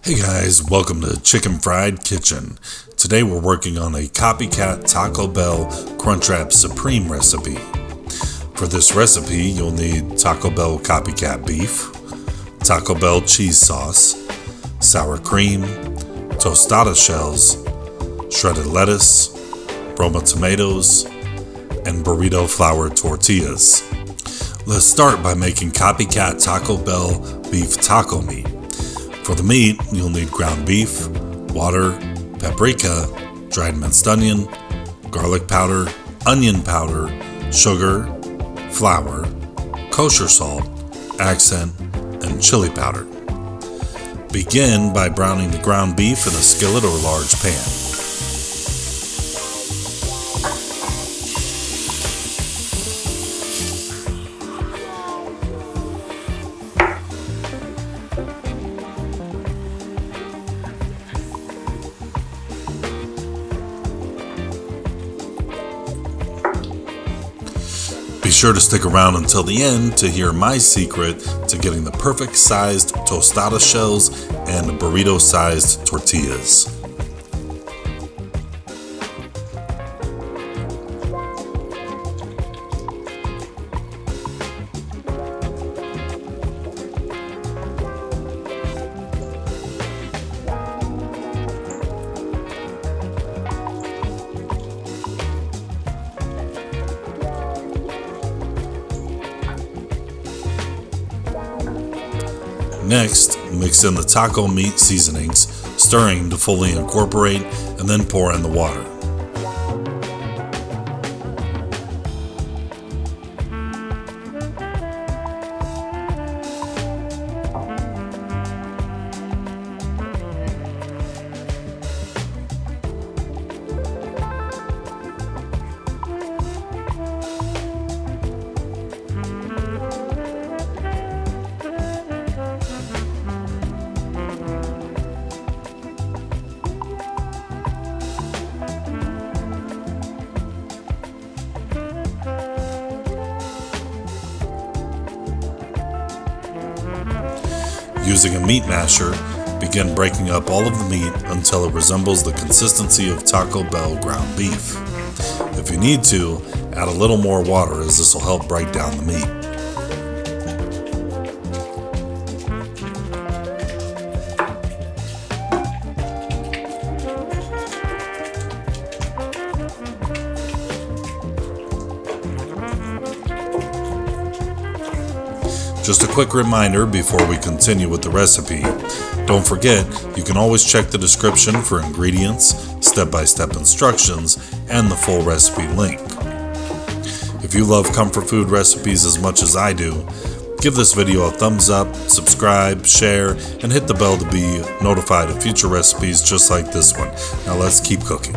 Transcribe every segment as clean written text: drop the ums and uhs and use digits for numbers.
Hey guys, welcome to Chicken Fried Kitchen. Today we're working on a Copycat Taco Bell Crunchwrap Supreme recipe. For this recipe, you'll need Taco Bell Copycat beef, Taco Bell cheese sauce, sour cream, tostada shells, shredded lettuce, Roma tomatoes, and burrito flour tortillas. Let's start by making Copycat Taco Bell beef taco meat. For the meat, you'll need ground beef, water, paprika, dried minced onion, garlic powder, onion powder, sugar, flour, kosher salt, accent, and chili powder. Begin by browning the ground beef in a skillet or large pan. Be sure to stick around until the end to hear my secret to getting the perfect sized tostada shells and burrito sized tortillas. Next, mix in the taco meat seasonings, stirring to fully incorporate, and then pour in the water. Using a meat masher, begin breaking up all of the meat until it resembles the consistency of Taco Bell ground beef. If you need to, add a little more water as this will help break down the meat. Just a quick reminder before we continue with the recipe. Don't forget, you can always check the description for ingredients, step-by-step instructions, and the full recipe link. If you love comfort food recipes as much as I do, give this video a thumbs up, subscribe, share, and hit the bell to be notified of future recipes just like this one. Now let's keep cooking.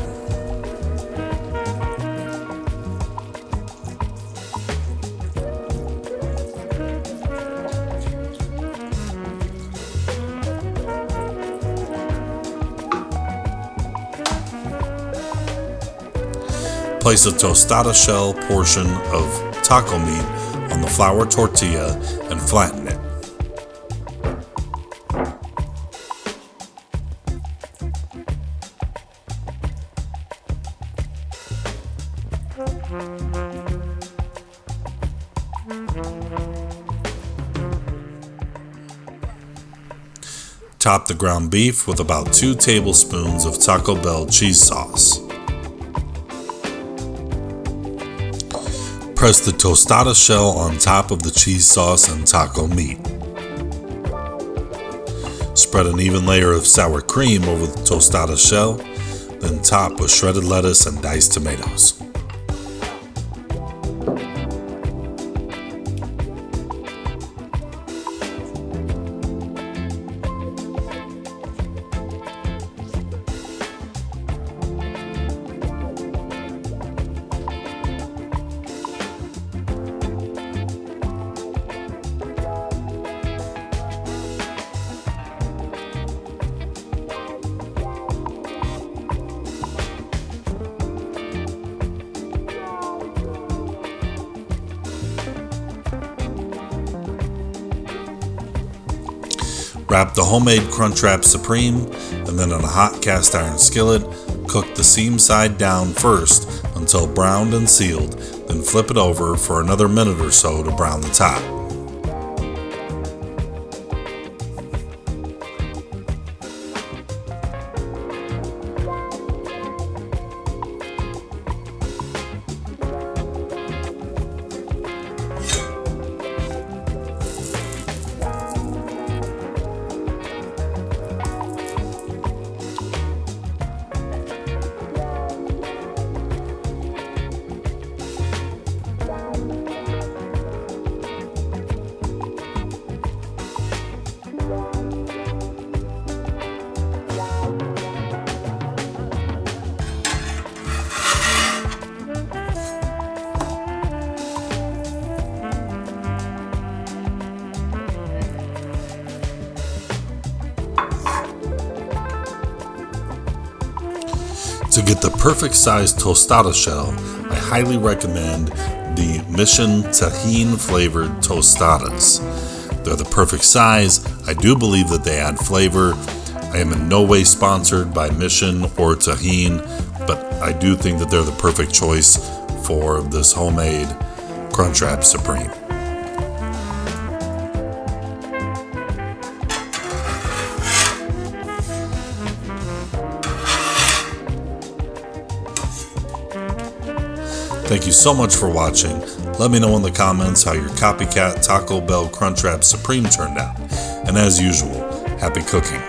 Place a tostada shell portion of taco meat on the flour tortilla and flatten it. Top the ground beef with about 2 tablespoons of Taco Bell cheese sauce. Press the tostada shell on top of the cheese sauce and taco meat. Spread an even layer of sour cream over the tostada shell, then top with shredded lettuce and diced tomatoes. Wrap the homemade Crunchwrap Supreme, and then on a hot cast iron skillet, cook the seam side down first until browned and sealed, then flip it over for another minute or so to brown the top. To get the perfect sized tostada shell, I highly recommend the Mission Tajin flavored tostadas. They're the perfect size. I do believe that they add flavor. I am in no way sponsored by Mission or Tajin, but I do think that they're the perfect choice for this homemade Crunchwrap Supreme. Thank you so much for watching. Let me know in the comments how your Copycat Taco Bell Crunchwrap Supreme turned out. And as usual, happy cooking.